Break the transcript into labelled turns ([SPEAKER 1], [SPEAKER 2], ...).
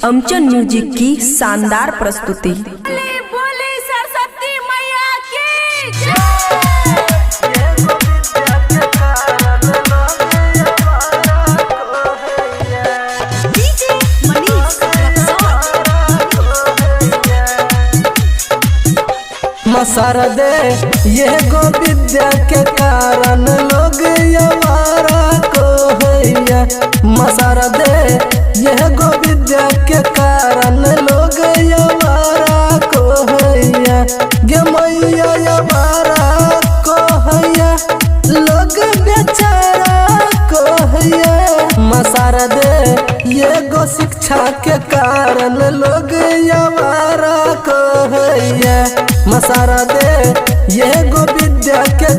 [SPEAKER 1] अमचन music की शानदार प्रस्तुति।
[SPEAKER 2] बोली सरस्वती मैया की
[SPEAKER 3] मसार दे ये गो विद्या के कारण लोग यवारा को हैया। मसार दे ये गो विद्या के कारण लोग यवारा को हैया। गे मैया यवारा को हैया, लोग बेचारा को हैया। मसार दे ये गो शिक्षा के कारण लोग यवारा को हैया। मसारा दे ये गो विद्या के